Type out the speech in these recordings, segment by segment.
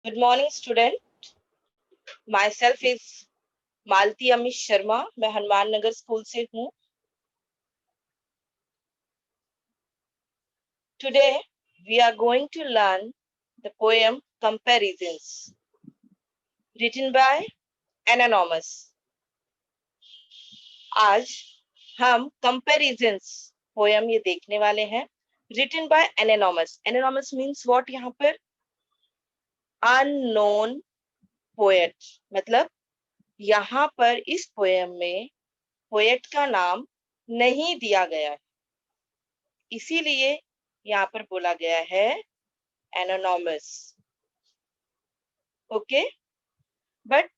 Good morning student. Myself is Malti Amit Sharma. मैं Hanuman Nagar school से हूँ। Today we are going to learn the poem comparisons written by anonymous. आज हम comparisons poem ये देखने वाले हैं, written by anonymous. Anonymous means what? यहाँ पर अननोन पोएट, मतलब यहाँ पर इस पोएम में पोएट का नाम नहीं दिया गया है, इसीलिए यहाँ पर बोला गया है anonymous. Okay, but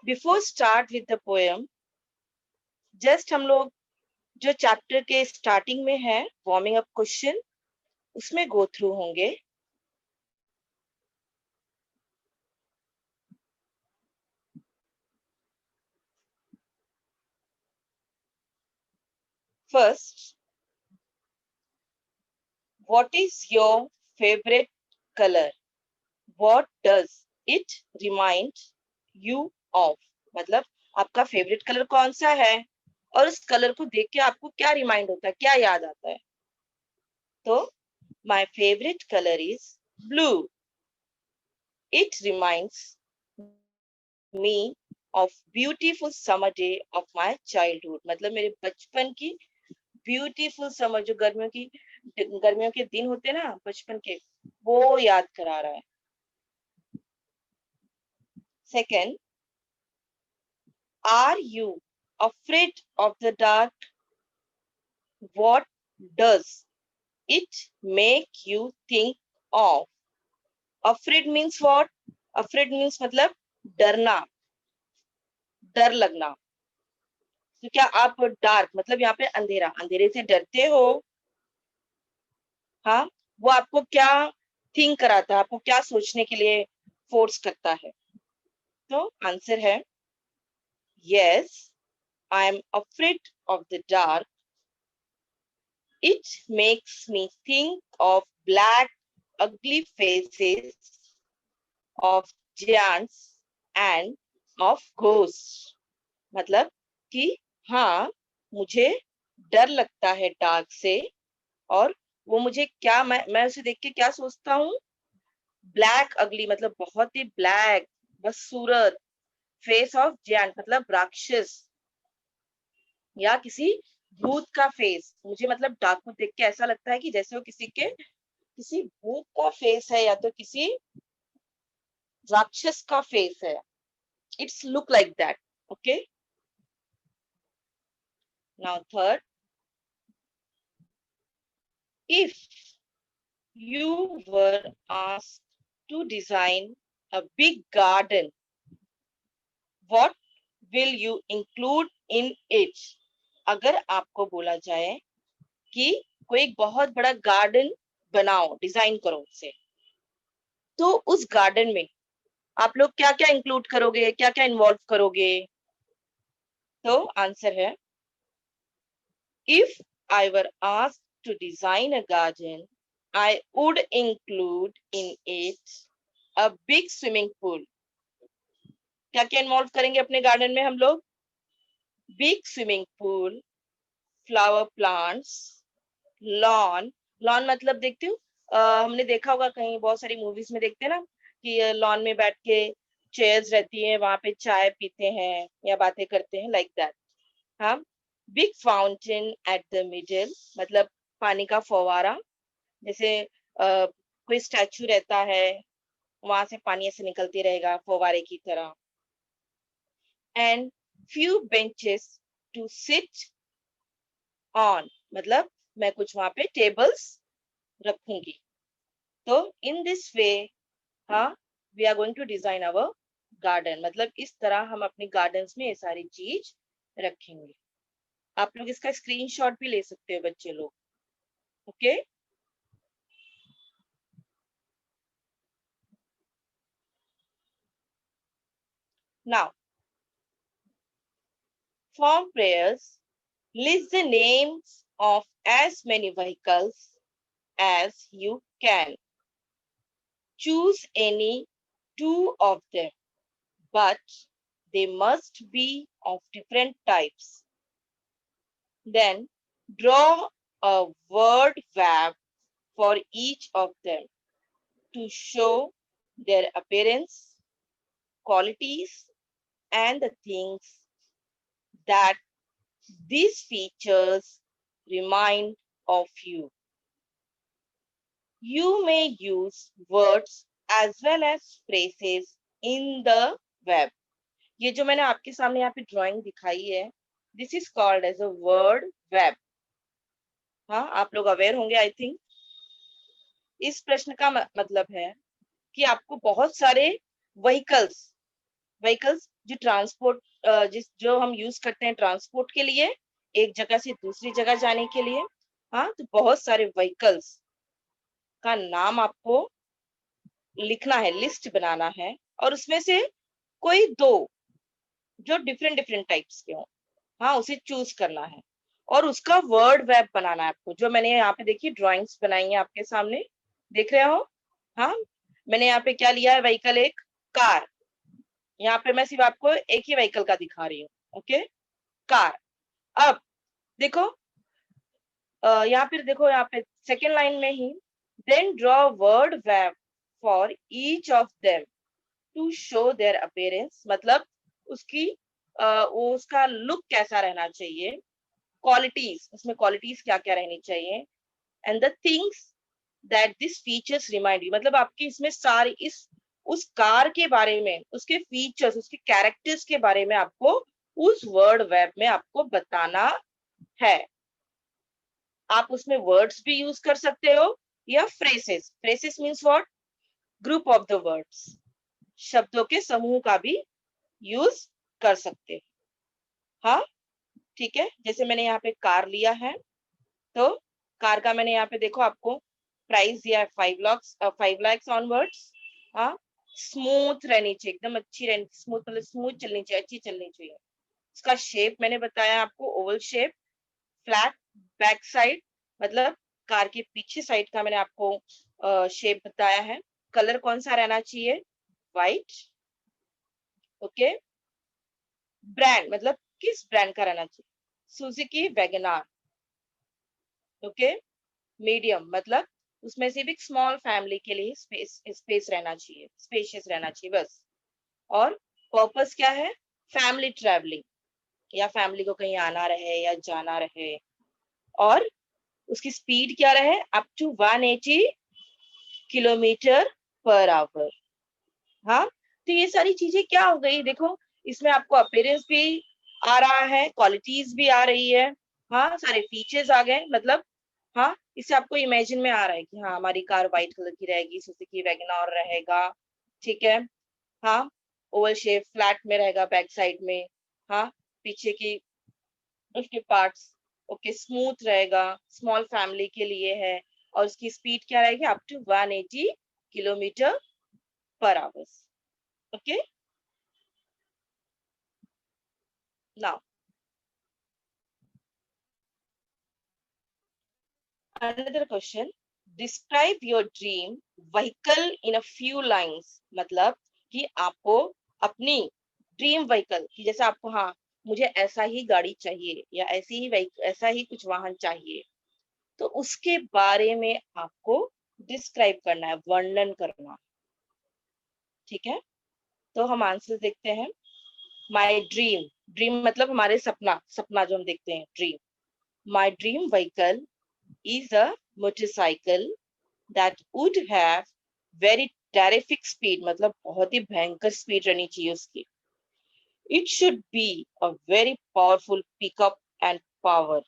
before start with the poem, just हम लोग जो चैप्टर के स्टार्टिंग में है वार्मिंग अप क्वेश्चन, उसमें गो थ्रू होंगे। First, what is your favourite colour? What does it remind you of? मतलब आपका फेवरेट कलर कौन सा है और उस कलर को देख के आपको क्या रिमाइंड होता है, क्या याद आता है? तो my favorite color is blue. It reminds me of beautiful summer day of my childhood. मतलब मेरे बचपन की ब्यूटीफुल समर, जो गर्मियों के दिन होते हैं ना बचपन के, वो याद करा रहा है। Second, are you afraid of the dark? What does it make you think of? Afraid means what? Afraid means मतलब डरना, डर लगना। तो क्या आप डार्क, मतलब यहाँ पे अंधेरा, अंधेरे से डरते हो? हाँ, वो आपको क्या थिंक कराता है, आपको क्या सोचने के लिए फोर्स करता है? तो आंसर है yes, I am afraid of the dark. It makes me think of black ugly faces of giants and of ghosts। मतलब कि हाँ, मुझे डर लगता है डार्क से, और वो मुझे क्या, मैं उसे देख के क्या सोचता हूँ? ब्लैक अगली, मतलब बहुत ही ब्लैक, बदसूरत, फेस ऑफ जैंट मतलब राक्षस या किसी भूत का फेस। मुझे मतलब डार्क को देख के ऐसा लगता है कि जैसे वो किसी भूत का फेस है या तो किसी राक्षस का फेस है। It's look like that. Okay, now third, if you were asked to design a big garden, what will you include in it? अगर आपको बोला जाए कि कोई एक बहुत बड़ा गार्डन बनाओ, डिजाइन करो उसे, तो उस गार्डन में आप लोग क्या क्या इंक्लूड करोगे, क्या क्या इन्वॉल्व करोगे? तो आंसर है, if I were asked to design a garden, I would include in it a big swimming pool. क्या क्या इन्वॉल्व करेंगे अपने गार्डन में हम लोग? Big swimming pool, flower plants, lawn. Lawn मतलब देखती हूँ, हमने देखा होगा कहीं, बहुत सारी मूवीज में देखते हैं ना कि लॉन में बैठ के चेयर्स रहती है, वहां पे चाय पीते हैं या बातें करते हैं, लाइक दैट। हाँ, big fountain at the middle, मतलब पानी का फव्वारा, जैसे कोई स्टैचू रहता है, वहां से पानी ऐसे निकलती रहेगा फव्वारे की तरह। And few benches to sit on, मतलब मैं कुछ वहां पे टेबल्स रखूंगी। तो इन दिस वे, हाँ, we are going to design our garden, मतलब इस तरह हम अपने गार्डन्स में ये सारी चीज रखेंगे। आप लोग इसका स्क्रीनशॉट भी ले सकते हो बच्चे लोग। Okay, now form prayers, list the names of as many vehicles as you can. Choose any 2 of them, but they must be of different types. Then draw a word web for each of them to show their appearance, qualities, and the things that these features remind of you. You may use words as well as phrases in the web. ये जो मैंने आपके सामने यहाँ पे drawing दिखाई है, this is called as a word web. हाँ, आप लोग अवेयर होंगे आई थिंक. इस प्रश्न का मतलब है कि आपको बहुत सारे व्हीकल्स व्हीकल्स जो ट्रांसपोर्ट जो हम यूज करते हैं ट्रांसपोर्ट के लिए, एक जगह से दूसरी जगह जाने के लिए. हाँ, तो बहुत सारे व्हीकल्स का नाम आपको लिखना है, लिस्ट बनाना है, और उसमें से कोई दो जो डिफरेंट डिफरेंट टाइप्स के हों, हाँ, उसे चूज करना है और उसका वर्ड वेब बनाना है आपको. जो मैंने यहाँ पे देखिए ड्राइंग्स बनाई है आपके सामने, देख रहे हो. हाँ, मैंने यहाँ पे क्या लिया है, व्हीकल एक कार. यहाँ पे मैं सिर्फ आपको एक ही व्हीकल का दिखा रही हूँ. Okay, car. अब देखो, यहाँ पे देखो, यहाँ पे सेकेंड लाइन में ही then draw word web for each of them to show their appearance. मतलब उसकी उसका लुक कैसा रहना चाहिए, क्वालिटीज, उसमें क्वालिटीज क्या क्या रहनी चाहिए, and the things that this features remind you. मतलब आपकी इसमें सारी इस उस कार के बारे में, उसके फीचर्स, उसके कैरेक्टर्स के बारे में आपको उस वर्ड वेब में आपको बताना है. आप उसमें वर्ड्स भी यूज कर सकते हो या phrases. Phrases means what, group of the words, शब्दों के समूह का भी यूज कर सकते हैं. हाँ, ठीक है. जैसे मैंने यहाँ पे कार लिया है, तो कार का मैंने यहाँ पे देखो आपको प्राइस दिया है 5 lakhs ऑनवर्ड्स. हाँ, स्मूथ रहनी चाहिए, एकदम अच्छी रहनी, स्मूथ मतलब स्मूथ चलनी चाहिए, अच्छी चलनी चाहिए. उसका शेप मैंने बताया आपको, Oval shape, flat back side, मतलब कार के पीछे साइड का मैंने आपको शेप बताया है. कलर कौन सा रहना चाहिए, व्हाइट. ओके, ब्रांड मतलब किस ब्रांड का रहना चाहिए, सुजुकी वैगनआर. ओके, मीडियम मतलब उसमें से भी स्मॉल फैमिली के लिए स्पेस रहना चाहिए, स्पेशियस रहना चाहिए बस. और पर्पस क्या है, फैमिली ट्रैवलिंग, या फैमिली को कहीं आना रहे या जाना रहे. और उसकी स्पीड क्या रहे, up to 180 kilometre per hour. हाँ, तो ये सारी चीजें क्या हो गई, देखो इसमें आपको अपीयरेंस भी आ रहा है, क्वालिटीज भी आ रही है. हाँ, सारे फीचर्स आ गए. मतलब हाँ, इससे आपको इमेजिन में आ रहा है कि हाँ, हमारी कार व्हाइट कलर की रहेगी, सुजुकी वैगनआर रहेगा. ठीक है. हाँ, ओवल शेप, फ्लैट में रहेगा बैक साइड में. हाँ, पीछे की उसके पार्ट्स ओके स्मूथ रहेगा, स्मॉल फैमिली के लिए है. और उसकी स्पीड क्या रहेगी, up to 180 kilometre per hour. Okay, now another question, describe your dream vehicle in a few lines. मतलब कि आपको अपनी ड्रीम व्हीकल की, जैसे आपको, हाँ, मुझे ऐसा ही गाड़ी चाहिए या ऐसा ही कुछ वाहन चाहिए, तो उसके बारे में आपको डिस्क्राइब करना है, वर्णन करना. ठीक है, तो हम आंसर देखते हैं. माय ड्रीम, ड्रीम मतलब हमारे सपना, सपना जो हम देखते हैं, dream. My dream vehicle is a motorcycle that would have very terrific speed. मतलब बहुत ही भयंकर स्पीड रहनी चाहिए उसकी. It should be a very powerful pickup and power.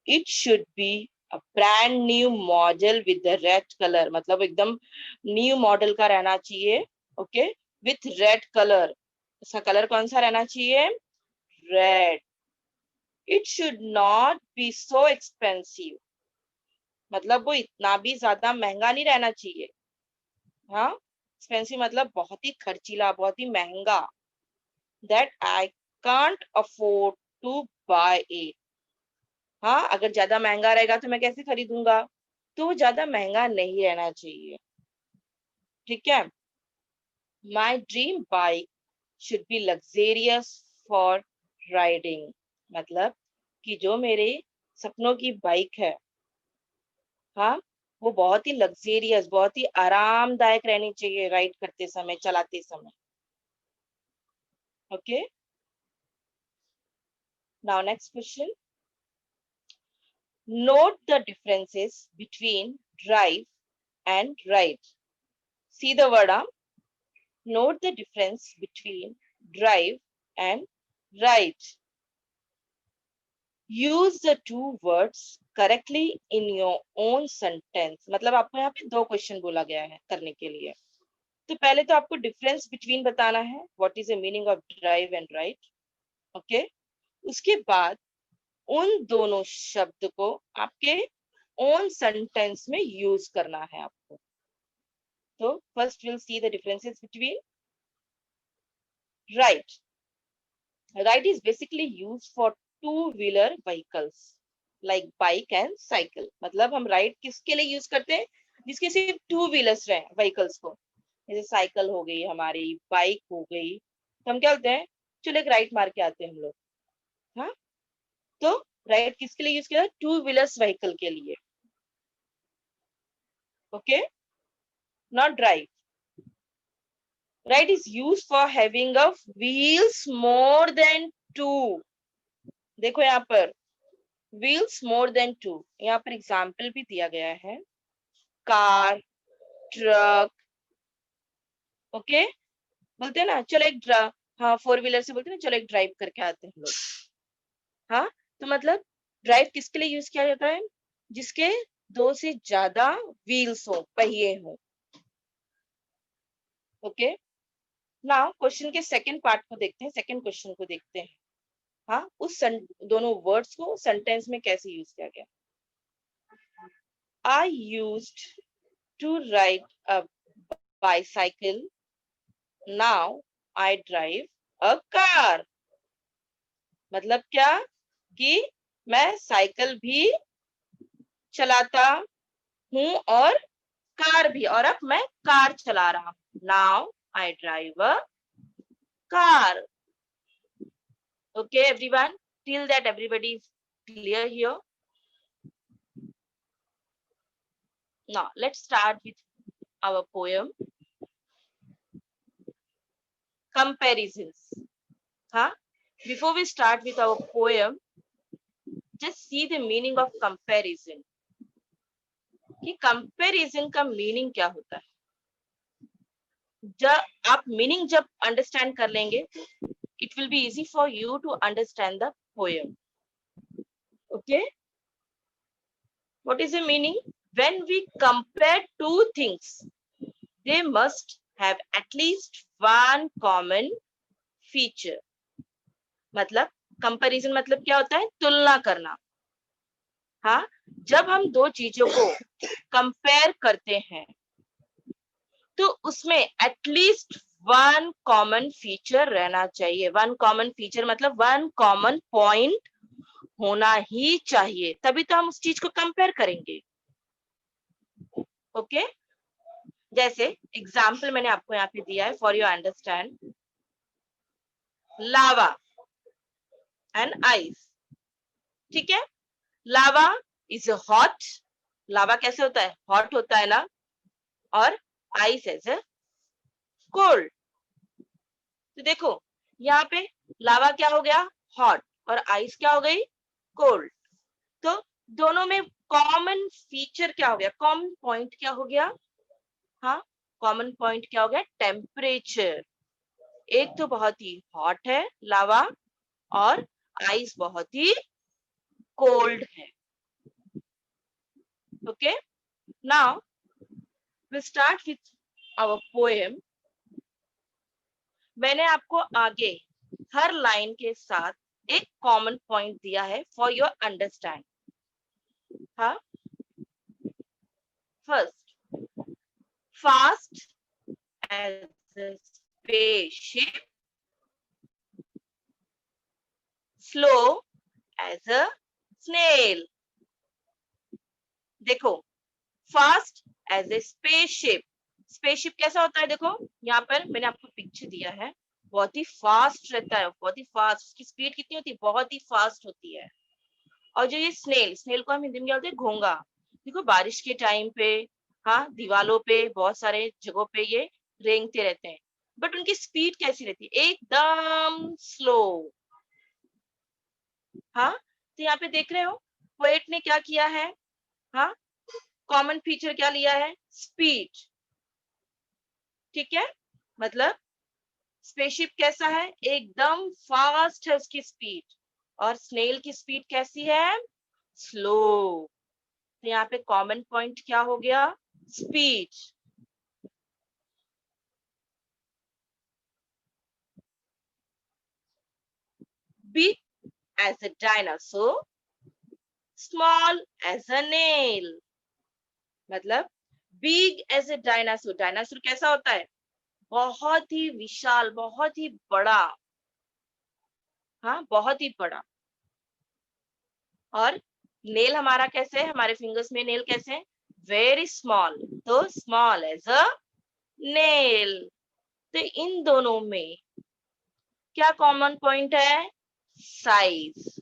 It should be a brand new model with the red color. मतलब एकदम new model का रहना चाहिए. Okay, with red colour. उसका कलर कौन सा रहना चाहिए, red. It should not be so expensive. मतलब वो इतना भी ज्यादा महंगा नहीं रहना चाहिए. हाँ, एक्सपेंसिव मतलब बहुत ही खर्चीला, बहुत ही महंगा. That I can't afford to buy it. हाँ, अगर ज्यादा महंगा रहेगा तो मैं कैसे खरीदूंगा, तो वो ज्यादा महंगा नहीं रहना चाहिए. ठीक है. My dream bike should be luxurious for riding. मतलब कि जो मेरे सपनों की बाइक है, हाँ, वो बहुत ही लग्जेरियस, बहुत ही आरामदायक रहनी चाहिए राइड करते समय, चलाते समय. Okay, now next question. Note the differences between drive and ride. See the word arm. Note the difference between drive and ride. Use the two words correctly in your own sentence. मतलब आपको यहाँ पे दो question बोला गया है करने के लिए. तो पहले तो आपको डिफरेंस बिटवीन बताना है. What is the meaning of drive and ride. Okay, उसके बाद उन दोनों शब्द को आपके ओन सेंटेंस में यूज करना है आपको. तो first will see the differences between. Right. Ride is basically use for two wheeler vehicles like bike and cycle. मतलब हम राइड किसके लिए यूज करते हैं? जिसके सिर्फ टू व्हीलर्स रहे व्हीकल्स को. जैसे साइकिल हो गई हमारी, बाइक हो गई, तो हम क्या बोलते हैं, चलो एक राइड मार के आते हैं हम लोग. हाँ, तो राइड किसके लिए यूज किया? टू व्हीलर्स व्हीकल के लिए. Okay, not drive. Right is used for having of wheels more than two. देखो यहाँ पर wheels more than two. यहाँ पर एग्जाम्पल भी दिया गया है. Car, truck. ओके, बोलते हैं ना चलो एक हाँ, फोर व्हीलर से बोलते हैं ना चलो एक ड्राइव करके आते हैं हम लोग. हाँ, तो मतलब ड्राइव किसके लिए यूज किया जाता है? जिसके दो से ज्यादा व्हील्स हो, पहिए हो. ओके, नाउ क्वेश्चन के सेकंड पार्ट को देखते हैं, सेकंड क्वेश्चन को देखते हैं. हाँ, दोनों वर्ड्स को सेंटेंस में कैसे यूज किया गया. I used to ride a bicycle. Now I drive a car. मतलब क्या कि मैं साइकिल भी चलाता हूँ और कार भी, और अब मैं कार चला रहा हूँ. Now I drive a car. Okay, everyone. Till that everybody is clear here. Now let's start with our poem. Comparisons. Huh? Before we start with our poem, just see the meaning of comparison. कि comparison का meaning क्या होता है. जब आप meaning जब understand कर लेंगे, it will be easy for you to understand the poem. Okay, what is the meaning? When we compare two things, they must have at least one common feature. मतलब कंपैरिजन मतलब क्या होता है? तुलना करना. हाँ, जब हम दो चीजों को कंपेयर करते हैं तो उसमें एटलीस्ट वन कॉमन फीचर रहना चाहिए. वन कॉमन फीचर मतलब वन कॉमन पॉइंट होना ही चाहिए, तभी तो हम उस चीज को कंपेयर करेंगे. ओके, जैसे एग्जाम्पल मैंने आपको यहाँ पे दिया है for you understand. Lava and ice. ठीक है, लावा इज हॉट. लावा कैसे होता है? हॉट होता है ना. और आइस एज ए कोल्ड. तो देखो यहाँ पे लावा क्या हो गया? हॉट. और आइस क्या हो गई? कोल्ड. तो दोनों में कॉमन फीचर क्या हो गया? कॉमन पॉइंट क्या हो गया? हाँ, कॉमन पॉइंट क्या हो गया? टेम्परेचर. एक तो बहुत ही हॉट है लावा और आइस बहुत ही कोल्ड है. Okay, now we start with our poem. मैंने आपको आगे हर लाइन के साथ एक कॉमन पॉइंट दिया है फॉर योर अंडरस्टैंड. हाँ, first, fast as a spaceship, slow as a snail. देखो, fast as a spaceship, spaceship कैसा होता है, देखो यहाँ पर मैंने आपको पिक्चर दिया है, बहुत ही फास्ट रहता है, बहुत ही फास्ट, उसकी स्पीड कितनी होती है, बहुत ही फास्ट होती है। और जो ये स्नेल को हम हिंदी में क्या बोलते हैं, घोंगा। देखो बारिश के टाइम पे, हाँ, दीवालों पे, बहुत सारे जगहों पे ये रेंगते रहते हैं, बट उनकी स्पीड कैसी रहती है, एकदम स्लो। हाँ, तो यहाँ पे देख रहे हो पोएट ने क्या किया है, हाँ, कॉमन फीचर क्या लिया है, स्पीड। ठीक है, मतलब स्पेसशिप कैसा है, एकदम फास्ट है उसकी स्पीड, और स्नेल की स्पीड कैसी है, स्लो। तो यहाँ पे कॉमन पॉइंट क्या हो गया, speed. Big as a dinosaur, small as a nail. मतलब big as a dinosaur, dinosaur कैसा होता है, बहुत ही विशाल, बहुत ही बड़ा, हाँ, बहुत ही बड़ा। और नेल हमारा कैसे है, हमारे फिंगर्स में नेल कैसे है, वेरी स्मॉल, तो स्मॉल एज अ नेल। तो इन दोनों में क्या कॉमन पॉइंट है, साइज।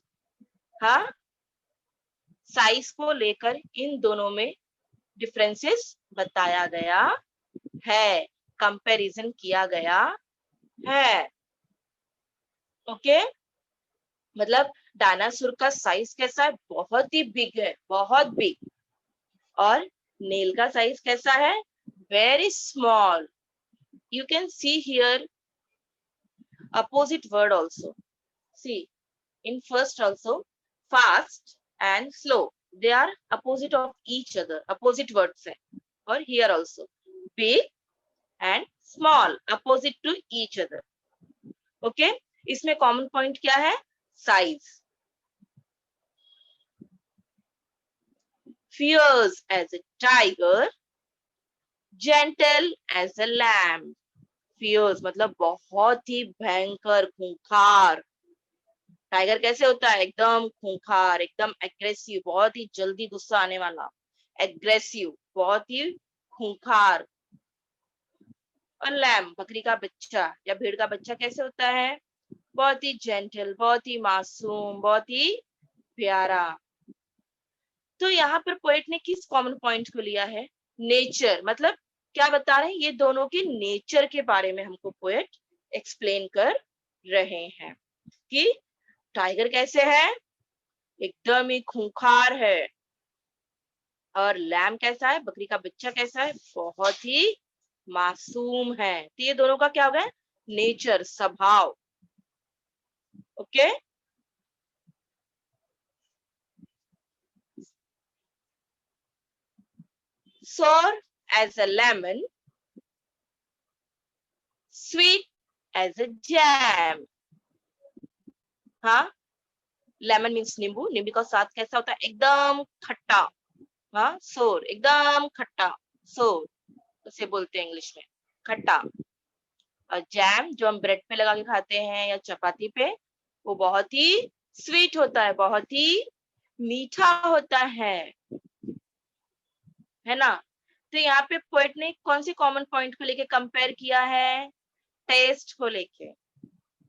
हाँ, साइज को लेकर इन दोनों में डिफरेंसेस बताया गया है, कंपैरिजन किया गया है। ओके, मतलब डायनासोर का साइज कैसा है, बहुत ही बिग है, बहुत बिग। और नेल का साइज कैसा है, very small. You can see here opposite word also. See, in first also, fast and slow. They are opposite of each other. Opposite words है. और here also, big and small, opposite to each other. Okay? इसमें common point क्या है? Size. Fierce as a tiger, gentle as a lamb. Fierce मतलब बहुत ही भयंकर, खूंखार। Tiger कैसे होता है, एकदम खूंखार, एकदम एग्रेसिव, बहुत ही जल्दी गुस्सा आने वाला, एग्रेसिव, बहुत ही खूंखार। और लैम, बकरी का बच्चा या भेड़ का बच्चा कैसे होता है, बहुत ही जेंटल, बहुत ही मासूम, बहुत ही प्यारा। तो यहाँ पर पोएट ने किस कॉमन पॉइंट को लिया है, नेचर। मतलब क्या बता रहे हैं, ये दोनों के नेचर के बारे में हमको पोएट एक्सप्लेन कर रहे हैं कि टाइगर कैसे है, एकदम ही खूंखार है, और लैम कैसा है, बकरी का बच्चा कैसा है, बहुत ही मासूम है। तो ये दोनों का क्या हो गया, नेचर, स्वभाव। Okay, sour as a lemon, sweet as a jam। हाँ, लेमन मीन्स नींबू, नींबू का स्वाद कैसा होता है, एकदम खट्टा। हाँ, सोर, एकदम खट्टा, सोर उसे बोलते हैं इंग्लिश में, खट्टा। और जैम जो हम ब्रेड पे लगा के खाते हैं या चपाती पे, वो बहुत ही स्वीट होता है, बहुत ही मीठा होता है ना। तो यहाँ पे पोएट ने कौन सी कॉमन पॉइंट को लेके कंपेयर किया है, टेस्ट को लेके।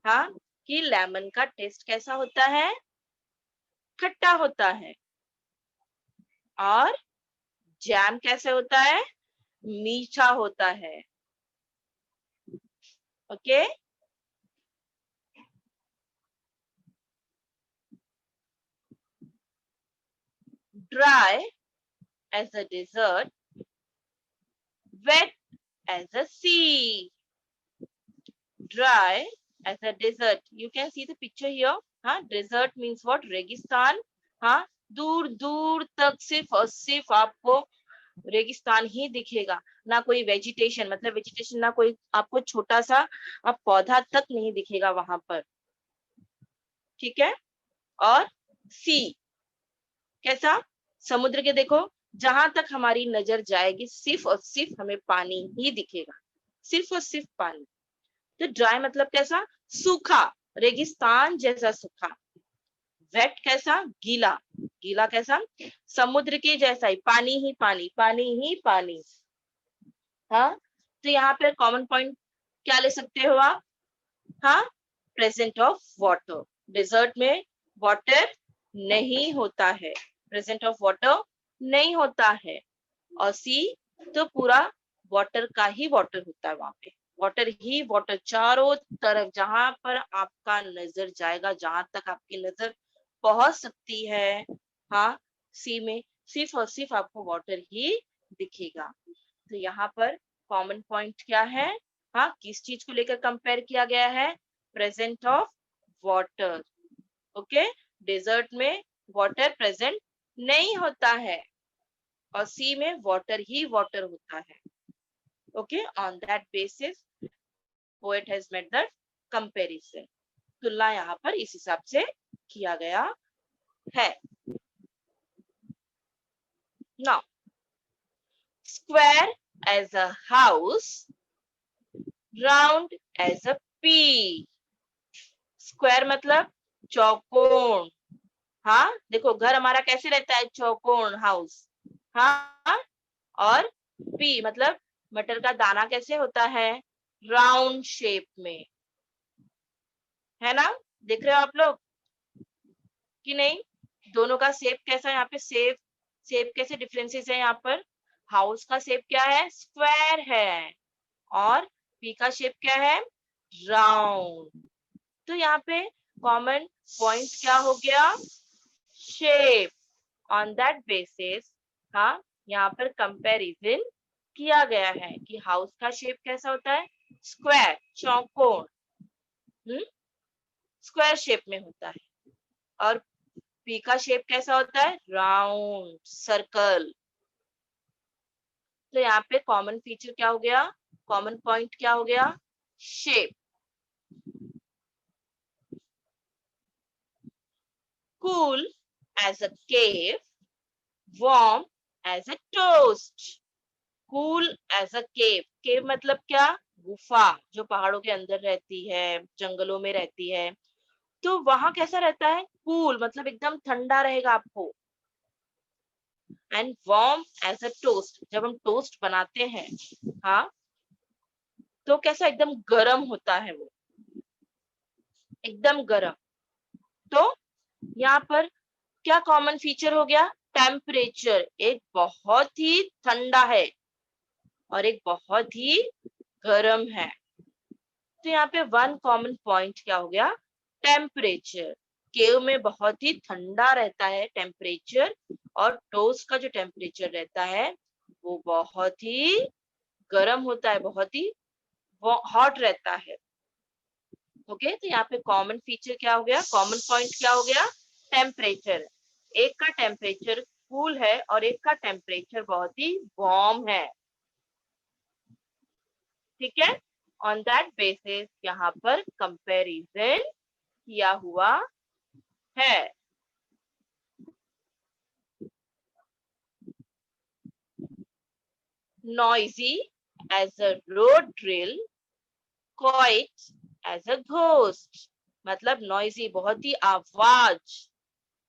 हाँ, कि लेमन का टेस्ट कैसा होता है, खट्टा होता है, और जैम कैसे होता है, मीठा होता है। Okay, dry as a desert, wet as a sea, dry as a desert. You can see the picture here. हाँ, desert means what, रेगिस्तान। हाँ, दूर दूर तक सिर्फ और सिर्फ आपको रेगिस्तान ही दिखेगा, ना कोई वेजिटेशन, मतलब वेजिटेशन ना कोई आपको छोटा सा आप पौधा तक नहीं दिखेगा वहां पर। ठीक है, और सी कैसा, समुद्र के देखो, जहां तक हमारी नजर जाएगी सिर्फ और सिर्फ हमें पानी ही दिखेगा, सिर्फ और सिर्फ पानी। तो ड्राई मतलब कैसा, सूखा, रेगिस्तान जैसा सूखा। वेट कैसा, गीला, गीला कैसा, समुद्र के जैसा ही, पानी ही पानी, पानी ही पानी। हाँ, तो यहाँ पे कॉमन पॉइंट क्या ले सकते हो आप? हाँ, प्रेजेंट ऑफ वाटर। डेजर्ट में वाटर नहीं होता है, प्रेजेंट ऑफ वाटर नहीं होता है। और सी तो पूरा वाटर का ही वाटर होता है, वहां पे वाटर ही वाटर चारों तरफ, जहां पर आपका नजर जाएगा, जहां तक आपकी नजर पहुंच सकती है, हाँ, सी में सिर्फ और सिर्फ आपको वाटर ही दिखेगा। तो यहाँ पर कॉमन पॉइंट क्या है? हाँ, किस चीज को लेकर कंपेयर किया गया है? Present of water. Okay, desert में वाटर प्रेजेंट नहीं होता है और सी में वाटर ही वाटर होता है। Okay, on that basis poet has made that comparison. तुलना यहाँ पर इस हिसाब से किया गया है। Now, square as a house, round as a pea. Square मतलब चौकोन। हाँ, देखो घर हमारा कैसे रहता है? चौकोन हाउस। हाँ, और पी मतलब मटर का दाना कैसे होता है? राउंड शेप में, है ना? देख रहे हो आप लोग कि नहीं? दोनों का शेप कैसा है यहाँ पे? शेप शेप कैसे डिफरेंसेस है यहाँ पर? हाउस का शेप क्या है? स्क्वायर है, और पी का शेप क्या है? राउंड। तो यहाँ पे कॉमन पॉइंट क्या हो गया? शेप। ऑन दैट बेसिस, हाँ, यहाँ पर कंपैरिजन किया गया है कि हाउस का शेप कैसा होता है? स्क्वायर, चौकोन, स्क्वायर शेप में होता है, और पी का शेप कैसा होता है? Round, circle. तो यहाँ पे कॉमन फीचर क्या हो गया? कॉमन पॉइंट क्या हो गया? Shape. Cool as a cave, warm as a toast. Cool as a cave. Cave मतलब क्या? गुफा, जो पहाड़ों के अंदर रहती है, जंगलों में रहती है। तो वहां कैसा रहता है? कूल मतलब एकदम ठंडा रहेगा आपको। And warm as a toast, जब हम टोस्ट बनाते हैं, हाँ, तो कैसा एकदम गरम होता है वो, एकदम गरम। तो यहाँ पर क्या कॉमन फीचर हो गया? टेम्परेचर, एक बहुत ही ठंडा है और एक बहुत ही गर्म है। तो यहाँ पे वन कॉमन पॉइंट क्या हो गया? टेम्परेचर। केव में बहुत ही ठंडा रहता है टेम्परेचर, और टोस्ट का जो टेम्परेचर रहता है वो बहुत ही गर्म होता है, बहुत ही हॉट रहता है। ओके, तो यहाँ पे कॉमन फीचर क्या हो गया? कॉमन पॉइंट क्या हो गया? टेम्परेचर। एक का टेम्परेचर कूल है और एक का टेम्परेचर बहुत ही वार्म है। ठीक है, ऑन दैट बेसिस यहाँ पर कंपैरिजन किया हुआ है। Noisy as a road drill, quiet as a ghost। मतलब नॉइजी, बहुत ही आवाज।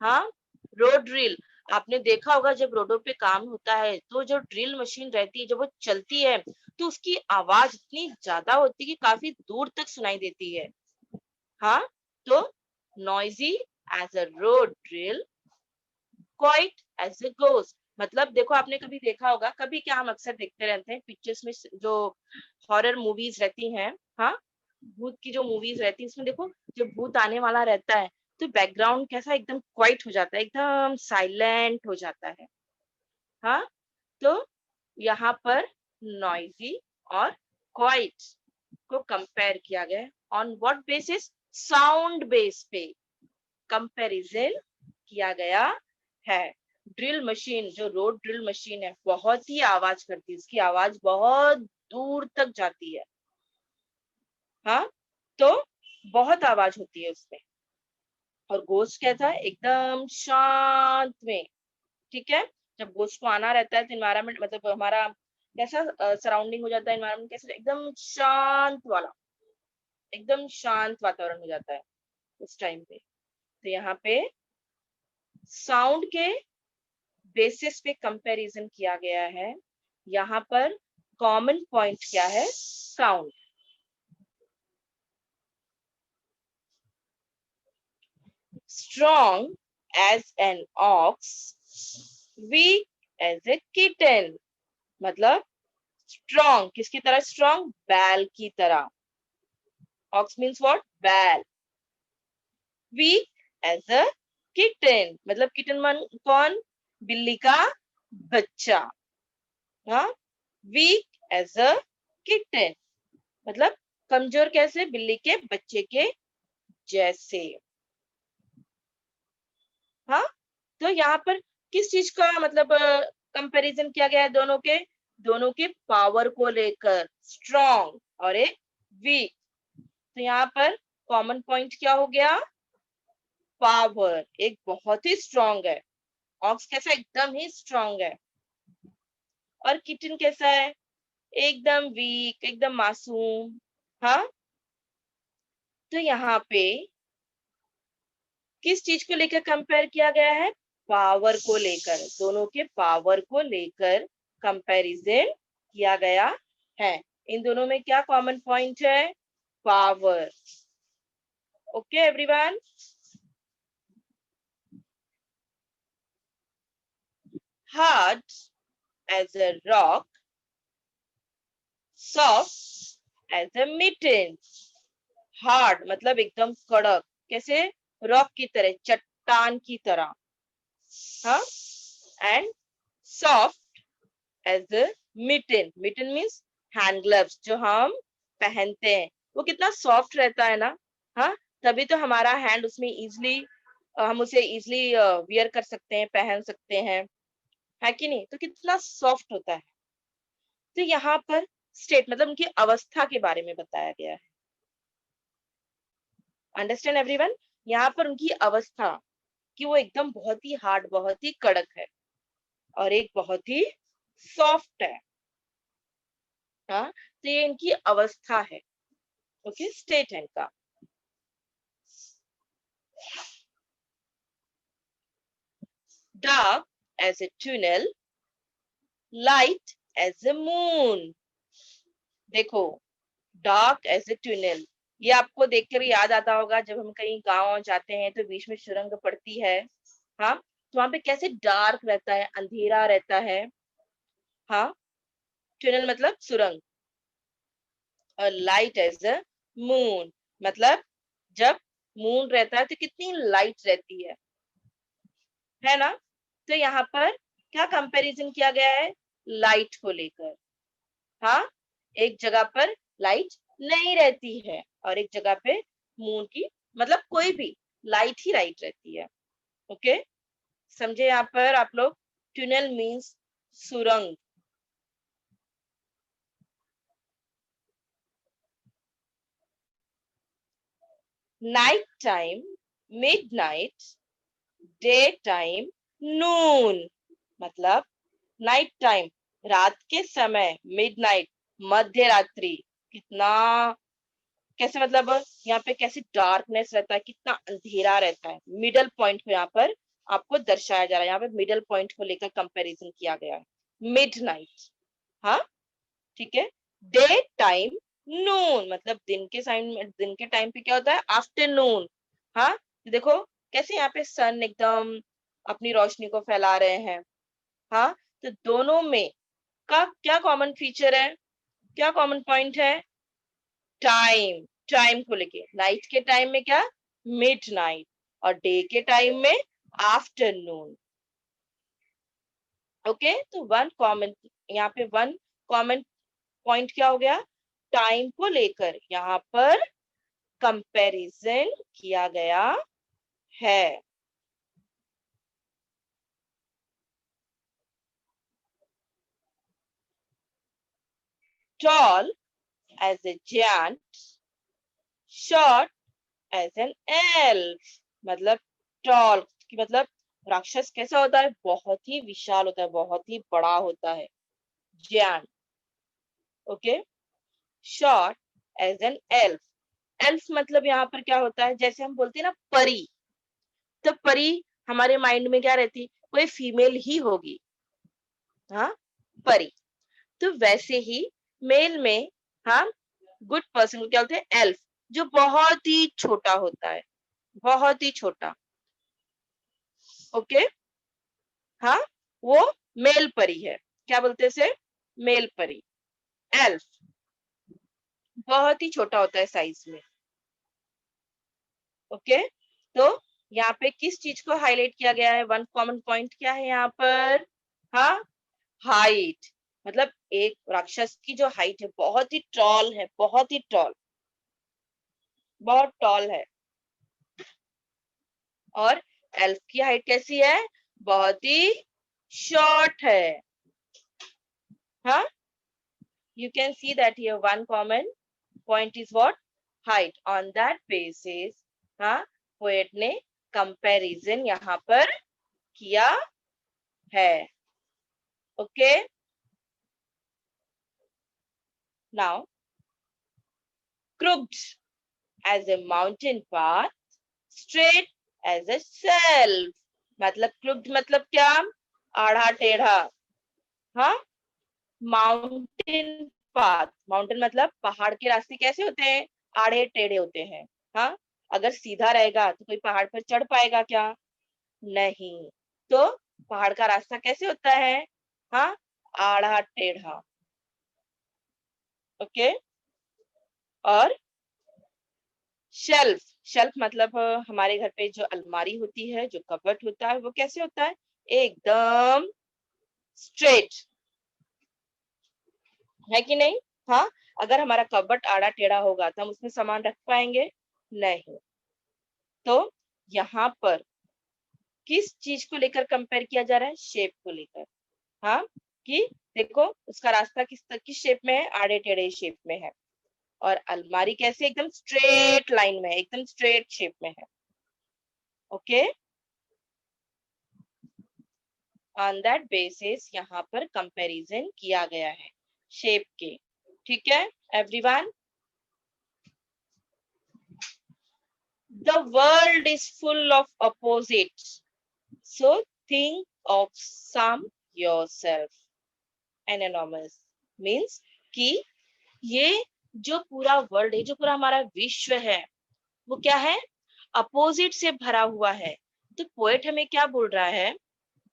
हाँ, रोड ड्रिल, आपने देखा होगा जब रोडों पे काम होता है तो जो ड्रिल मशीन रहती है, जब वो चलती है तो उसकी आवाज इतनी ज्यादा होती है कि काफी दूर तक सुनाई देती है। हाँ, तो noisy as a road drill, quiet as a ghost. मतलब देखो, आपने कभी देखा होगा, कभी क्या, हम अक्सर देखते रहते हैं पिक्चर्स में, जो हॉरर मूवीज रहती हैं, हाँ, भूत की जो मूवीज रहती है, इसमें देखो जब भूत आने वाला रहता है तो बैकग्राउंड कैसा एकदम क्वाइट हो जाता है, एकदम साइलेंट हो जाता है। हाँ, तो यहाँ पर नॉइजी और क्वाइट को कंपेयर किया गया। On what basis? Sound base पे कंपैरिजन किया गया है। ड्रिल मशीन, जो रोड ड्रिल मशीन है, बहुत ही आवाज करती है, उसकी आवाज बहुत दूर तक जाती है। हाँ, तो बहुत आवाज होती है उसमें। और गोश्त कैसा है? एकदम शांत में। ठीक है, जब गोश्त को आना रहता है तो इन्वायरमेंट, मतलब हमारा कैसा सराउंडिंग हो जाता है, इन्वायरमेंट कैसा? एकदम शांत वाला, एकदम शांत वातावरण हो जाता है उस टाइम पे। तो यहाँ पे साउंड के बेसिस पे कंपैरिजन किया गया है। यहाँ पर कॉमन पॉइंट क्या है? Sound. Strong as an ox, weak as a kitten. मतलब स्ट्रॉन्ग किसकी तरह? स्ट्रॉन्ग बैल की तरह। Ox means what? बैल। वीक एज अ किटन, मतलब किटन मन कौन? बिल्ली का बच्चा। हाँ, वीक एज अ किटन मतलब कमजोर कैसे? बिल्ली के बच्चे के जैसे। हाँ, तो यहाँ पर किस चीज का मतलब कंपैरिजन किया गया है? दोनों के पावर को लेकर, स्ट्रॉन्ग और एक वीक। तो यहाँ पर कॉमन पॉइंट क्या हो गया? पावर। एक बहुत ही स्ट्रॉन्ग है, ऑक्स कैसा? एकदम ही स्ट्रॉन्ग है। और किटन कैसा है? एकदम वीक, एकदम मासूम। हाँ, तो यहाँ पे किस चीज को लेकर कंपेयर किया गया है? पावर को लेकर, दोनों के पावर को लेकर कंपैरिजन किया गया है। इन दोनों में क्या कॉमन पॉइंट है? Power. Okay everyone. Hard as a rock, soft as a mitten. Hard मतलब एकदम कड़क, कैसे? रॉक की तरह, चट्टान की तरह। हाँ, and soft as a mitten. Mitten means hand gloves जो हम पहनते हैं, वो कितना सॉफ्ट रहता है ना। हाँ, तभी तो हमारा हैंड उसमें इजिली, हम उसे इजिली वियर कर सकते हैं, पहन सकते हैं, है कि नहीं? तो कितना सॉफ्ट होता है। तो यहाँ पर स्टेट मतलब उनकी अवस्था के बारे में बताया गया है। Understand everyone? यहाँ पर उनकी अवस्था कि वो एकदम बहुत ही हार्ड, बहुत ही कड़क है, और एक बहुत ही सॉफ्ट है। हाँ, तो ये इनकी अवस्था है। ओके, स्टेट है इनका। Dark as a tunnel, light as a moon. देखो, डार्क एज ए टनल, ये आपको देखकर याद आता होगा जब हम कहीं गांव जाते हैं तो बीच में सुरंग पड़ती है। हाँ, तो वहां पे कैसे डार्क रहता है, अंधेरा रहता है। हाँ, टनल मतलब सुरंग। और लाइट एज अ मून मतलब जब मून रहता है तो कितनी लाइट रहती है ना? तो यहाँ पर क्या कंपैरिजन किया गया है? लाइट को लेकर। हाँ, एक जगह पर लाइट नहीं रहती है और एक जगह पे मून की, मतलब कोई भी लाइट ही लाइट रहती है। ओके, समझे यहाँ पर आप लोग? टनल मीन्स सुरंग। Night time, midnight, day time, noon. मतलब नाइट टाइम रात के समय, मिडनाइट मध्य रात्रि। कितना, कैसे मतलब यहाँ पे कैसे डार्कनेस रहता है, कितना अंधेरा रहता है। मिडल पॉइंट को यहाँ पर आपको दर्शाया जा रहा है, यहाँ पे मिडल पॉइंट को लेकर कंपैरिजन किया गया है। मिडनाइट। हाँ, ठीक है। डे टाइम, नून मतलब दिन के टाइम, दिन के टाइम पे क्या होता है? आफ्टरनून। हाँ, देखो कैसे यहाँ पे सन एकदम अपनी रोशनी को फैला रहे हैं। हाँ, तो दोनों में का क्या कॉमन फीचर है? क्या कॉमन पॉइंट है? टाइम। टाइम को लेके, नाइट के टाइम में क्या? मिडनाइट, और डे के टाइम में आफ्टरनून। ओके, तो वन कॉमन, यहाँ पे वन कॉमन पॉइंट क्या हो गया? टाइम को लेकर यहाँ पर कंपैरिजन किया गया है। Tall as a giant, short as an elf. मतलब टॉल की मतलब राक्षस कैसा होता है? बहुत ही विशाल होता है, बहुत ही बड़ा होता है, giant. Okay, short as an elf. Elf मतलब यहाँ पर क्या होता है? जैसे हम बोलते हैं ना परी, तो परी हमारे माइंड में क्या रहती? कोई फीमेल ही होगी। हाँ, परी। तो वैसे ही मेल में हम गुड पर्सन को क्या बोलते हैं? एल्फ, जो बहुत ही छोटा होता है, बहुत ही छोटा। ओके, हाँ, वो मेल परी है। क्या बोलते हैं इसे? मेल परी, एल्फ। बहुत ही छोटा होता है साइज में। ओके, तो यहाँ पे किस चीज को हाईलाइट किया गया है? वन कॉमन पॉइंट क्या है यहाँ पर? हाँ, हाइट। मतलब एक राक्षस की जो हाइट है बहुत ही टॉल है, बहुत ही टॉल, बहुत टॉल है। और एल्फ की हाइट कैसी है? बहुत ही शॉर्ट है। हाँ, you can see that here one common point is what? Height. On that basis, हाँ, पोएट ने कंपैरिजन यहाँ पर किया है। Okay, now crooked as a mountain path, straight as a self. मतलब crooked मतलब क्या? आड़ा टेढ़ा। हाँ, माउंटेन पाथ, माउंटेन मतलब पहाड़ के रास्ते कैसे होते हैं? आड़े टेढ़े होते हैं। हाँ, अगर सीधा रहेगा तो कोई पहाड़ पर चढ़ पाएगा क्या? नहीं। तो पहाड़ का रास्ता कैसे होता है? हाँ, आड़ा टेढ़ा। ओके, और शेल्फ, शेल्फ मतलब हमारे घर पे जो अलमारी होती है, जो कबर्ड होता है, वो कैसे होता है? एकदम स्ट्रेट, है कि नहीं? हाँ, अगर हमारा कबर्ड आड़ा टेढ़ा होगा तो हम उसमें सामान रख पाएंगे? नहीं। तो यहाँ पर किस चीज को लेकर कंपेयर किया जा रहा है? शेप को लेकर। हाँ, कि देखो उसका रास्ता किस शेप में है? आड़े टेढ़े शेप में है। और अलमारी कैसे? एकदम स्ट्रेट लाइन में है, एकदम स्ट्रेट शेप में है। ओके, ऑन दैट बेसिस यहाँ पर कंपैरिजन किया गया है शेप के। ठीक है everyone? The world is full of opposites, so think of some yourself. Anonymous means कि ये जो पूरा वर्ल्ड है, जो पूरा हमारा विश्व है, वो क्या है? अपोजिट से भरा हुआ है। तो पोएट हमें क्या बोल रहा है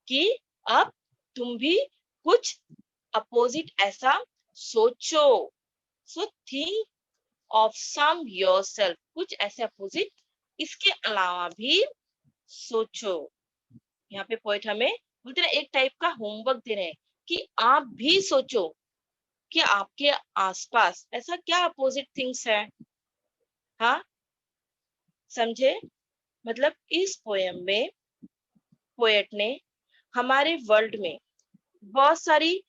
कि अब तुम भी कुछ अपोजिट ऐसा सोचो। So think of some yourself, कुछ ऐसे अपोजिट इसके अलावा भी सोचो। यहाँ पे पोएट हमें बोलते हैं एक टाइप का होमवर्क दे रहे हैं कि आप भी सोचो कि आपके आसपास ऐसा क्या अपोजिट थिंग्स है। हाँ, समझे? मतलब इस पोएम में पोएट ने हमारे वर्ल्ड में बहुत सारी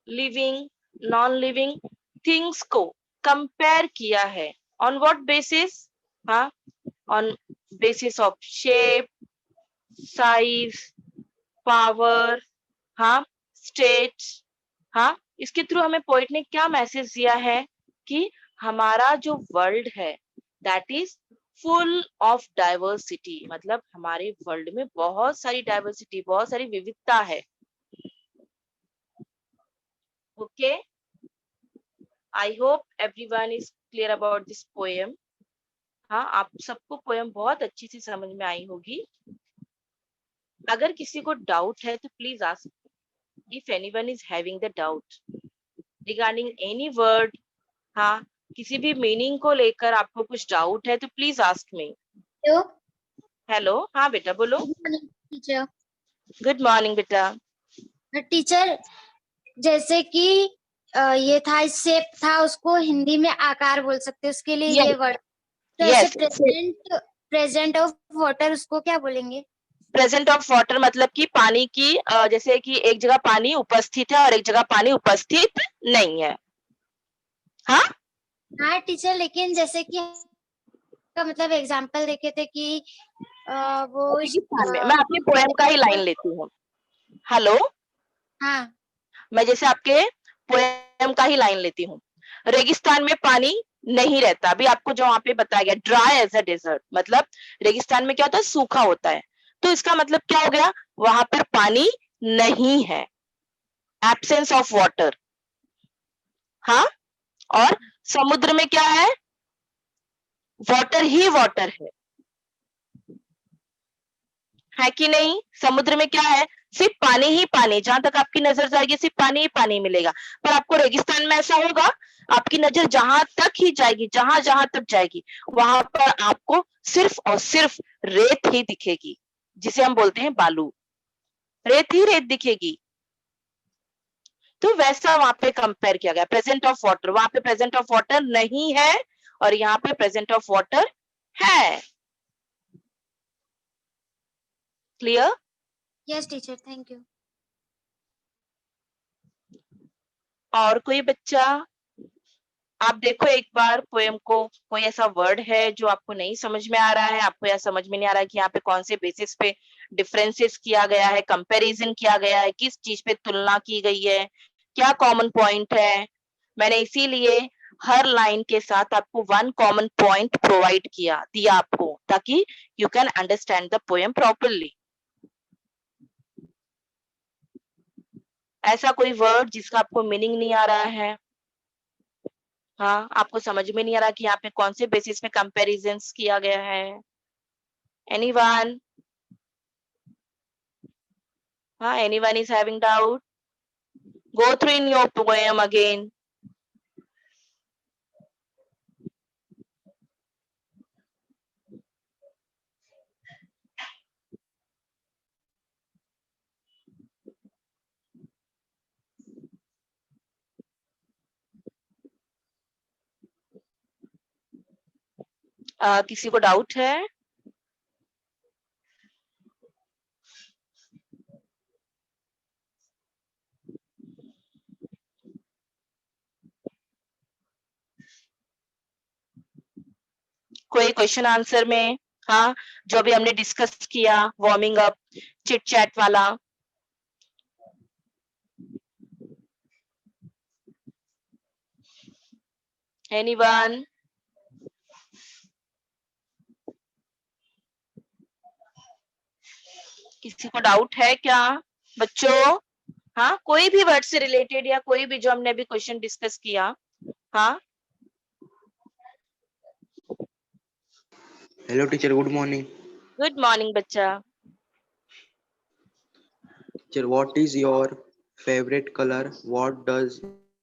लिविंग, नॉन लिविंग थिंग्स को कंपेयर किया है। On what basis? हाँ, on basis of shape, size, power, हाँ, स्टेट। हाँ, इसके थ्रू हमें पोएट ने क्या मैसेज दिया है कि हमारा जो वर्ल्ड है that is full of diversity. मतलब हमारे वर्ल्ड में बहुत सारी डाइवर्सिटी, बहुत सारी विविधता है। Okay, I hope everyone is clear about this poem. हाँ, आप सबको पोएम बहुत अच्छी से समझ में आई होगी। अगर किसी को डाउट है तो please ask, if anyone is having the doubt regarding any word, हाँ, किसी भी मीनिंग को लेकर आपको कुछ डाउट है तो please ask me. Hello hello, हाँ बेटा बोलो। टीचर। गुड मॉर्निंग बेटा। टीचर, जैसे कि ये था शेप था, उसको हिंदी में आकार बोल सकते हैं, उसके लिए ये वर्ड। तो ऐसे यस, प्रेजेंट ऑफ वाटर, उसको क्या बोलेंगे? प्रेजेंट ऑफ वाटर मतलब कि पानी की जैसे कि एक जगह पानी उपस्थित है और एक जगह पानी उपस्थित नहीं है। हाँ, हाँ टीचर, लेकिन जैसे कि का मतलब एग्जांपल देखे थे कि वो रेगिस्तान में मैं आपके पोएम का ही लाइन लेती हूँ। हेलो, हाँ मैं जैसे आपके पोएम का ही लाइन लेती हूँ। रेगिस्तान में पानी नहीं रहता। अभी आपको जो वहां पे बताया गया ड्राई एज अ डेजर्ट, मतलब रेगिस्तान में क्या होता है? सूखा होता है। तो इसका मतलब क्या हो गया? वहां पर पानी नहीं है, एब्सेंस ऑफ वाटर। हाँ, और समुद्र में क्या है? वाटर ही वाटर है कि नहीं? समुद्र में क्या है? सिर्फ पानी ही पानी, जहां तक आपकी नजर जाएगी सिर्फ पानी ही पानी मिलेगा। पर आपको रेगिस्तान में ऐसा होगा, आपकी नजर जहां तक ही जाएगी, जहां जहां तक जाएगी, वहां पर आपको सिर्फ और सिर्फ रेत ही दिखेगी, जिसे हम बोलते हैं बालू। रेत ही रेत दिखेगी। तो वैसा वहां पे कंपेयर किया गया। प्रेजेंट ऑफ वाटर, वहां पे प्रेजेंट ऑफ वाटर नहीं है और यहाँ पे प्रेजेंट ऑफ वाटर है। Clear? Yes teacher, thank you. और कोई बच्चा? आप देखो एक बार पोएम को, कोई ऐसा वर्ड है जो आपको नहीं समझ में आ रहा है, आपको यह समझ में नहीं आ रहा है कि यहाँ पे कौन से बेसिस पे डिफरेंसेस किया गया है, कंपैरिजन किया गया है, किस चीज पे तुलना की गई है, क्या कॉमन पॉइंट है। मैंने इसीलिए हर लाइन के साथ आपको वन कॉमन पॉइंट प्रोवाइड दिया आपको, ताकि you can understand the poem properly. ऐसा कोई वर्ड जिसका आपको मीनिंग नहीं आ रहा है? हाँ, आपको समझ में नहीं आ रहा कि यहाँ पे कौन से बेसिस पे कंपैरिजंस किया गया है? एनीवन? हाँ, anyone is having doubt? Go through in your poem again. किसी को डाउट है? कोई क्वेश्चन आंसर में? हाँ, जो अभी हमने डिस्कस किया, वार्मिंग अप, चिट चैट वाला। एनीवन? किसी को डाउट है क्या बच्चों? हाँ, कोई भी वर्ड से रिलेटेड या कोई भी जो हमने अभी क्वेश्चन डिस्कस किया। हाँ, hello teacher, good morning. Good morning बच्चा। Teacher, what is your favourite colour? What does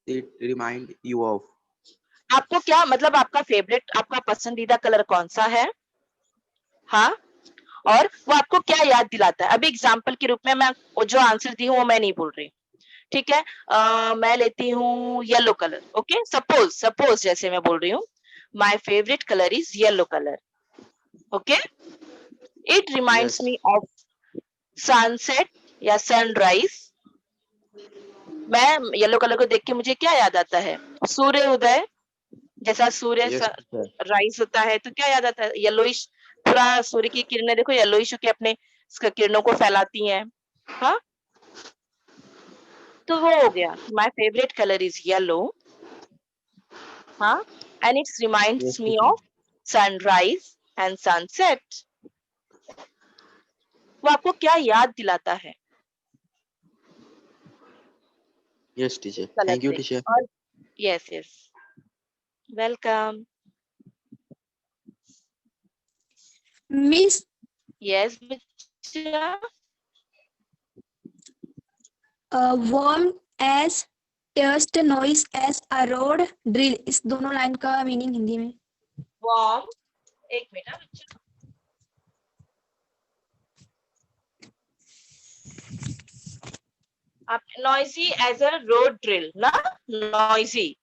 it remind you of? आपको क्या मतलब, आपका फेवरेट, आपका पसंदीदा कलर कौन सा है? हाँ, और वो आपको क्या याद दिलाता है? अभी एग्जाम्पल के रूप में मैं जो आंसर दी हूँ वो मैं नहीं बोल रही, ठीक है? मैं लेती हूँ yellow colour. Okay, suppose suppose जैसे मैं बोल रही हूँ, my favourite colour is yellow colour. Okay, it reminds yes. Me of sunset या सनराइज। मैं येलो कलर को देख के मुझे क्या याद आता है? सूर्य उदय। जैसा सूर्य यस टीचर। राइज होता है तो क्या याद आता है? येलोइश, पूरा सूर्य की किरणें देखो येलोइश होके अपने किरणों को फैलाती हैं। हाँ, तो वो हो गया, my favourite colour is yellow. हाँ, and it yes reminds me teacher. Of sunrise and sunset. वो आपको क्या याद दिलाता है yes teacher, colour thank you से? टीचर। और yes yes, welcome. Miss, yes बच्चा। warm as dust, noise as a road drill, इस दोनों लाइन का मीनिंग हिंदी में? वार्म, एक मिनट बच्चा। आप noisy as a road drill ना, noisy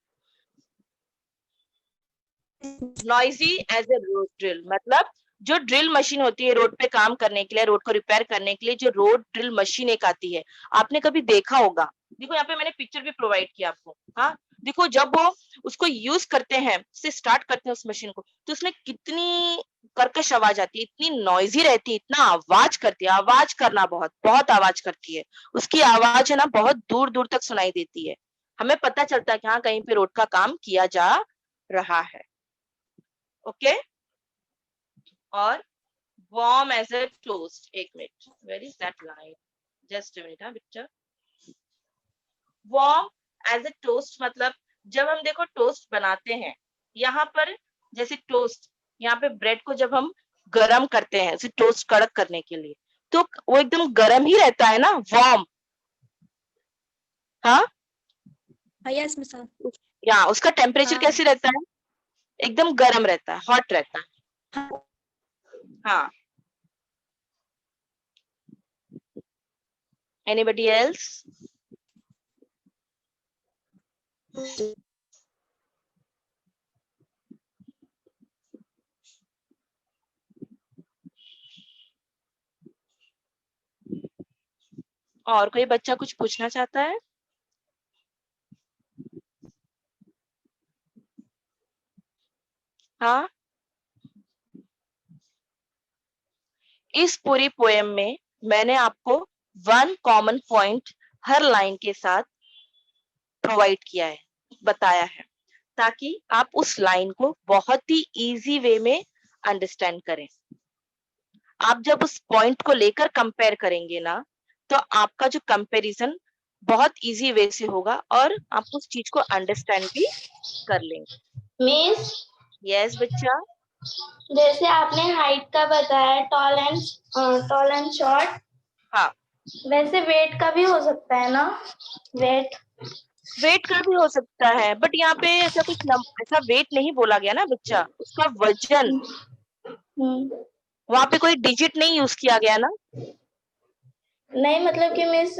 noisy as a road drill मतलब जो ड्रिल मशीन होती है रोड पे काम करने के लिए, रोड को रिपेयर करने के लिए, जो रोड ड्रिल मशीन एक आती है, आपने कभी देखा होगा। देखो यहाँ पे मैंने पिक्चर भी प्रोवाइड किया आपको। हाँ, देखो जब वो उसको यूज करते हैं, से स्टार्ट करते हैं उस मशीन को, तो उसमें कितनी कर्कश आवाज आती है, इतनी नॉइजी रहती है, इतना आवाज करती है। आवाज करना, बहुत बहुत आवाज करती है। उसकी आवाज है ना बहुत दूर दूर तक सुनाई देती है। हमें पता चलता है कि हाँ कहीं पे रोड का काम किया जा रहा है। ओके, और warm as a toast, एक minute, where is that line? Just a minute, हाँ बेटा। warm as a toast मतलब जब हम देखो टोस्ट बनाते हैं, यहाँ पर जैसे टोस्ट, यहाँ पे ब्रेड को जब हम गरम करते हैं जैसे टोस्ट कड़क करने के लिए, तो वो एकदम गरम ही रहता है ना, वार्म। हाँ, यस मिस। या उसका टेम्परेचर हाँ। कैसे रहता है? एकदम गरम रहता है, हॉट रहता है। हाँ। हाँ, एनीबडी एल्स? और कोई बच्चा कुछ पूछना चाहता है? हाँ, इस पूरी पोएम में मैंने आपको वन कॉमन पॉइंट हर लाइन के साथ प्रोवाइड किया है, बताया है, ताकि आप उस लाइन को बहुत ही इजी वे में अंडरस्टैंड करें। आप जब उस पॉइंट को लेकर कंपेयर करेंगे ना, तो आपका जो कंपैरिजन बहुत इजी वे से होगा और आप उस चीज को अंडरस्टैंड भी कर लेंगे। मिस, यस बच्चा। जैसे आपने हाइट का बताया, टॉल एंड शॉर्ट, हाँ, वैसे वेट का भी हो सकता है ना? वेट वेट का भी हो सकता है, बट यहाँ पे ऐसा कुछ ऐसा वेट नहीं बोला गया ना बच्चा, उसका वजन, वहां पे कोई डिजिट नहीं यूज किया गया ना। नहीं, मतलब कि मिस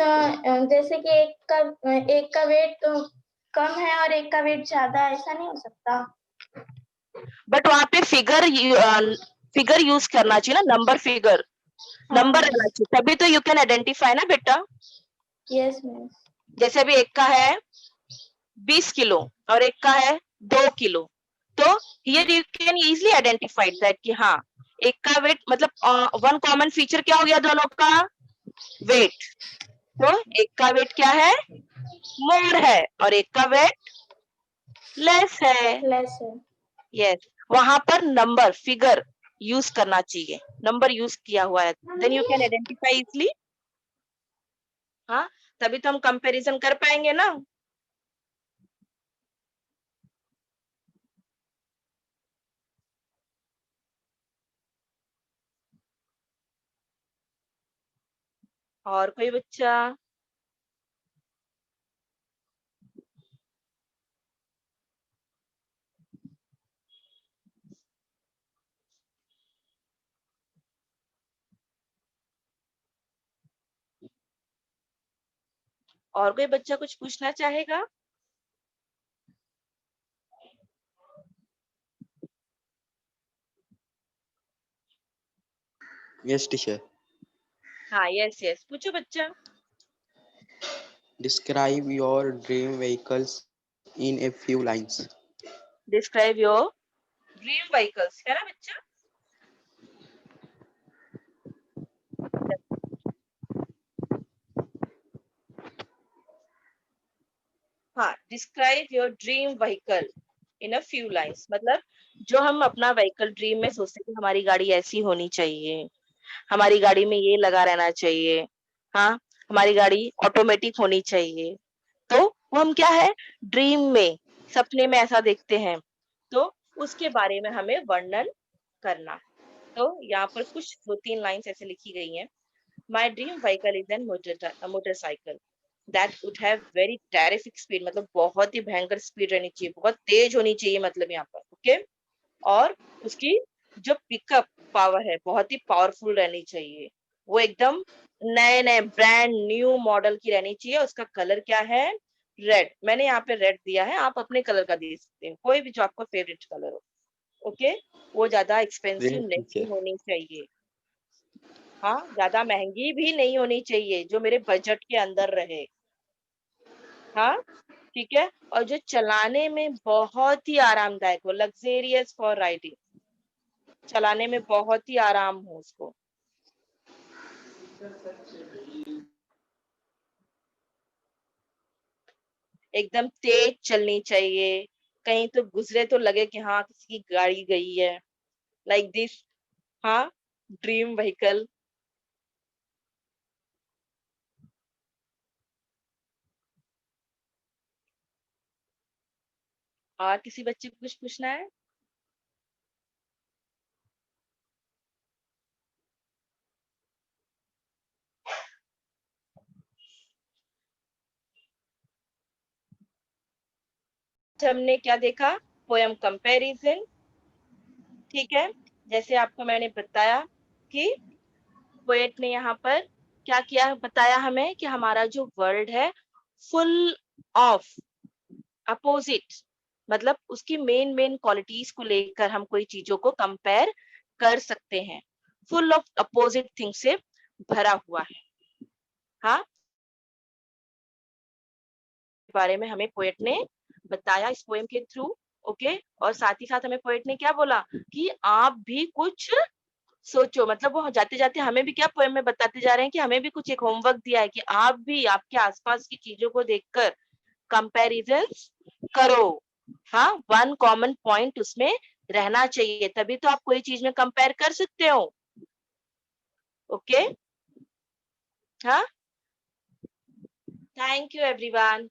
जैसे कि एक का वेट कम है और एक का वेट ज्यादा है, ऐसा नहीं हो सकता? बट वहां पे फिगर यूज करना चाहिए ना, नंबर फिगर, नंबर रहना चाहिए, तभी तो यू कैन आइडेंटिफाई ना बेटा। Yes miss. जैसे अभी एक का है 20 किलो और एक का है 2 किलो, तो here you can easily identify that कि हाँ, एक का वेट मतलब वन कॉमन फीचर क्या हो गया दोनों का, वेट। तो एक का वेट क्या है, मोर है, और एक का वेट लेस है। लेस है। यस, वहां पर नंबर फिगर यूज करना चाहिए, नंबर यूज किया हुआ है, then you can identify easily. हाँ, तभी तो हम कंपैरिजन कर पाएंगे ना। और कोई बच्चा? और कोई बच्चा कुछ पूछना चाहेगा? Yes, teacher. हाँ, यस यस, पूछो बच्चा। Describe your dream vehicles in a few lines. Describe your dream vehicles, है ना बच्चा? हाँ, describe your dream vehicle in a few lines, मतलब जो हम अपना व्हीकल ड्रीम में सोचते हैं कि हमारी गाड़ी ऐसी होनी चाहिए, हमारी गाड़ी में ये लगा रहना चाहिए, हाँ, हमारी गाड़ी ऑटोमेटिक होनी चाहिए, तो वो हम क्या है, ड्रीम में, सपने में ऐसा देखते हैं, तो उसके बारे में हमें वर्णन करना है। तो यहाँ पर कुछ 2-3 लाइंस ऐसे लिखी गई हैं। My dream vehicle is an motorcycle that would have very terrific speed, मतलब बहुत ही भयंकर स्पीड रहनी चाहिए, बहुत तेज होनी चाहिए, मतलब यहाँ पर ओके। और उसकी जो पिकअप पावर है बहुत ही पावरफुल रहनी चाहिए, वो एकदम नए नए ब्रांड न्यू मॉडल की रहनी चाहिए। उसका कलर क्या है, रेड, मैंने यहाँ पे रेड दिया है, आप अपने कलर का दे सकते हैं, कोई भी जो आपका फेवरेट कलर हो, ओके। वो ज्यादा एक्सपेंसिव Great, नहीं teacher. होनी चाहिए, हाँ, ज्यादा महंगी भी नहीं होनी चाहिए, जो मेरे बजट के अंदर रहे, हाँ, ठीक है। और जो चलाने में बहुत ही आरामदायक हो, लग्जेरियस फॉर राइडिंग, चलाने में बहुत ही आराम हो उसको। एकदम तेज चलनी चाहिए, कहीं तो गुजरे तो लगे कि हाँ किसी की गाड़ी गई है, लाइक दिस। हाँ, ड्रीम व्हीकल। और किसी बच्चे को कुछ पूछना है? हमने क्या देखा? पोयम कंपैरिजन, ठीक है। जैसे आपको मैंने बताया कि पोएट ने यहाँ पर क्या किया, बताया हमें कि हमारा जो वर्ल्ड है फुल ऑफ अपोजिट, मतलब उसकी मेन मेन क्वालिटीज को लेकर हम कोई चीजों को कंपेयर कर सकते हैं। फुल ऑफ अपोजिट थिंग से भरा हुआ है। हाँ, बारे में हमें पोएट ने बताया इस पोएम के थ्रू। ओके, और साथ ही साथ हमें पोएट ने क्या बोला कि आप भी कुछ सोचो, मतलब वो जाते जाते हमें भी क्या पोएम में बताते जा रहे हैं कि हमें भी कुछ एक होमवर्क दिया है कि आप भी आपके आसपास की चीजों को देखकर कंपैरिजंस करो। हाँ, वन कॉमन पॉइंट उसमें रहना चाहिए, तभी तो आप कोई चीज में कंपेयर कर सकते हो। ओके, हाँ, थैंक यू एवरीवन।